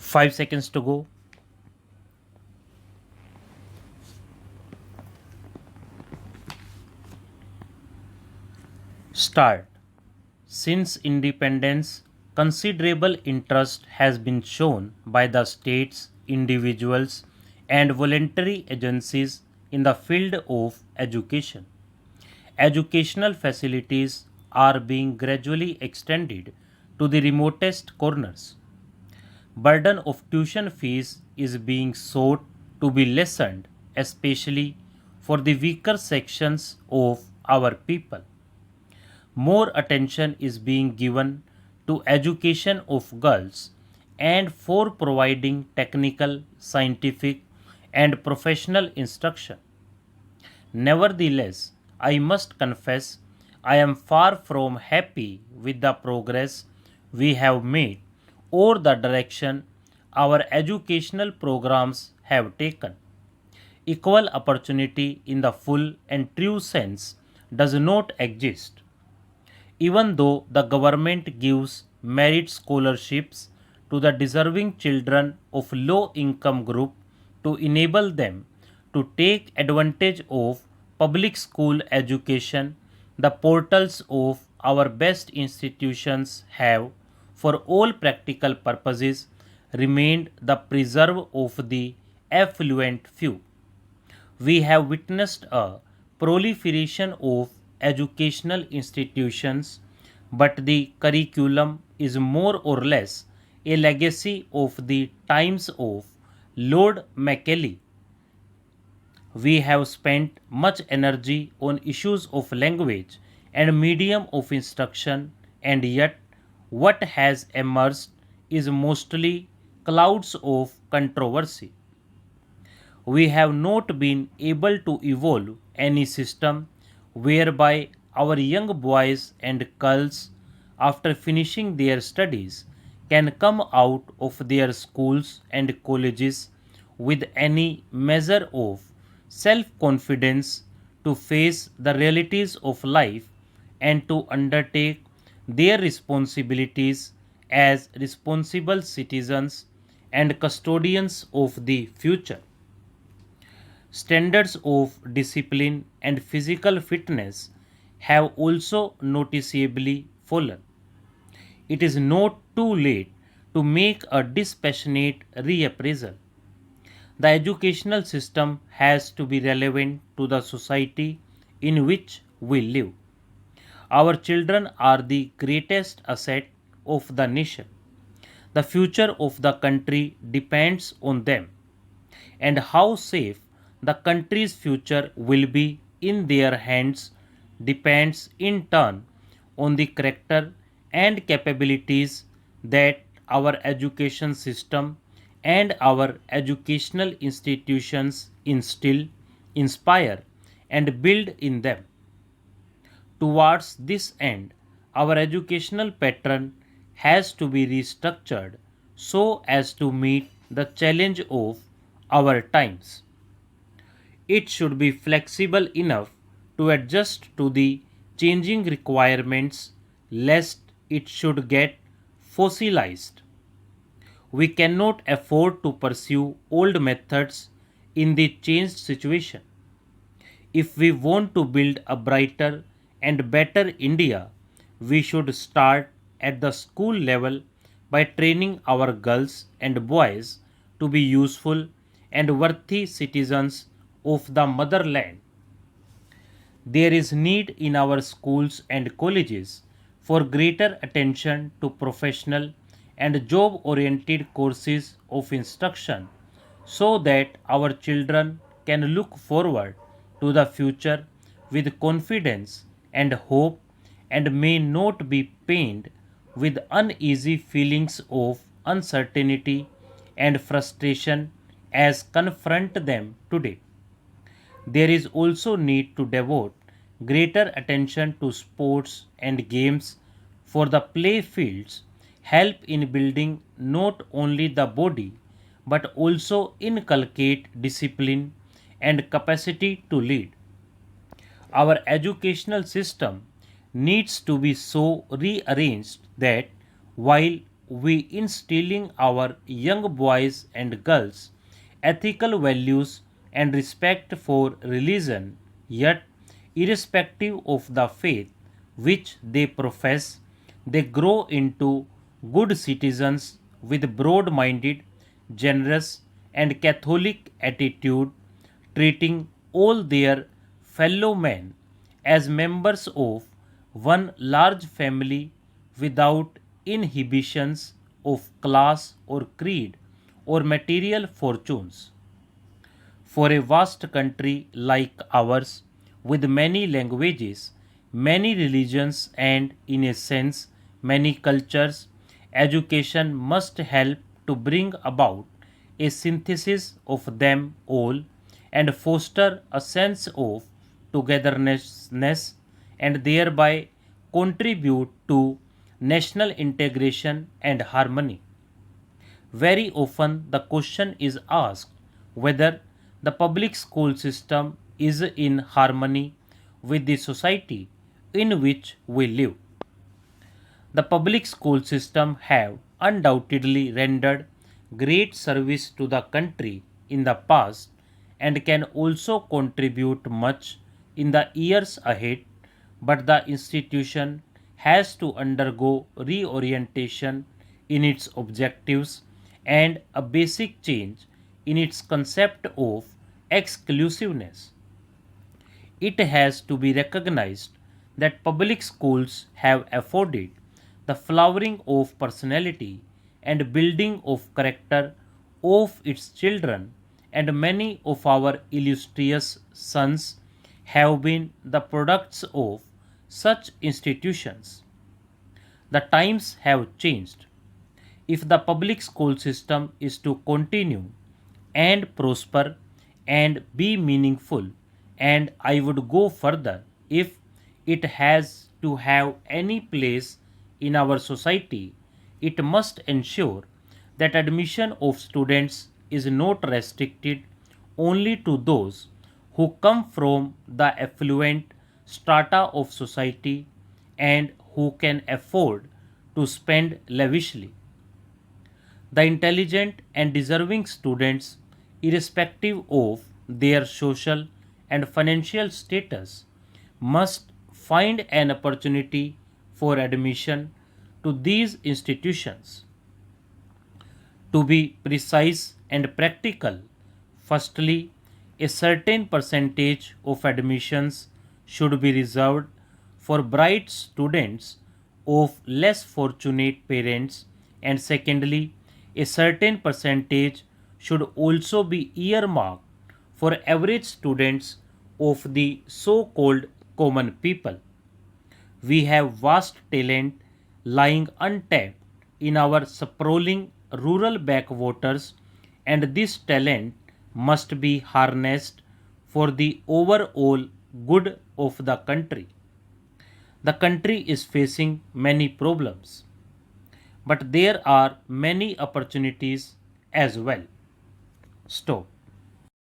5 seconds to go. Start. Since independence, considerable interest has been shown by the states, individuals, and voluntary agencies in the field of education. Educational facilities are being gradually extended to the remotest corners. Burden of tuition fees is being sought to be lessened, especially for the weaker sections of our people. More attention is being given to education of girls and for providing technical, scientific, and professional instruction. Nevertheless, I must confess I am far from happy with the progress we have made or the direction our educational programs have taken. Equal opportunity in the full and true sense does not exist. Even though the government gives merit scholarships to the deserving children of low income group to enable them to take advantage of public school education, the portals of our best institutions have, for all practical purposes, remained the preserve of the affluent few. We have witnessed a proliferation of educational institutions, but the curriculum is more or less a legacy of the times of Lord Macaulay. We have spent much energy on issues of language and medium of instruction, and yet what has emerged is mostly clouds of controversy. We have not been able to evolve any system whereby our young boys and girls, after finishing their studies, can come out of their schools and colleges with any measure of self confidence to face the realities of life and to undertake their responsibilities as responsible citizens and custodians of the future. Standards of discipline and physical fitness have also noticeably fallen. It is not too late to make a dispassionate reappraisal. The educational system has to be relevant to the society in which we live. Our children are the greatest asset of the nation. The future of the country depends on them, and how safe the country's future will be in their hands depends in turn on the character and capabilities that our education system and our educational institutions instill, inspire, and build in them. Towards this end, our educational pattern has to be restructured so as to meet the challenge of our times. It should be flexible enough to adjust to the changing requirements lest it should get fossilized. We cannot afford to pursue old methods in the changed situation. If we want to build a brighter and better India, we should start at the school level by training our girls and boys to be useful and worthy citizens of the motherland. There is need in our schools and colleges for greater attention to professional and job oriented courses of instruction so that our children can look forward to the future with confidence and hope and may not be pained with uneasy feelings of uncertainty and frustration as confront them today. There is also need to devote greater attention to sports and games for the play fields help in building not only the body but also inculcate discipline and capacity to lead. Our educational system needs to be so rearranged that while we instilling our young boys and girls ethical values and respect for religion, yet, irrespective of the faith which they profess, they grow into good citizens with broad minded, generous, and Catholic attitude, treating all their fellow men as members of one large family without inhibitions of class or creed or material fortunes. For a vast country like ours, with many languages, many religions, and in a sense, many cultures, education must help to bring about a synthesis of them all and foster a sense of togetherness and thereby contribute to national integration and harmony. Very often, the question is asked whether the public school system is in harmony with the society in which we live. The public school system have undoubtedly rendered great service to the country in the past and can also contribute much in the years ahead, but the institution has to undergo reorientation in its objectives and a basic change in its concept of exclusiveness. It has to be recognized that public schools have afforded the flowering of personality and building of character of its children, and many of our illustrious sons have been the products of such institutions. The times have changed. If the public school system is to continue and prosper and be meaningful, and I would go further, if it has to have any place in our society, it must ensure that admission of students is not restricted only to those who come from the affluent strata of society and who can afford to spend lavishly. The intelligent and deserving students, irrespective of their social and financial status, must find an opportunity for admission to these institutions. To be precise and practical, firstly, a certain percentage of admissions should be reserved for bright students of less fortunate parents, and secondly, a certain percentage should also be earmarked for average students of the so called common people. We have vast talent lying untapped in our sprawling rural backwaters, and this talent must be harnessed for the overall good of the country. The country is facing many problems, but there are many opportunities as well. Stop.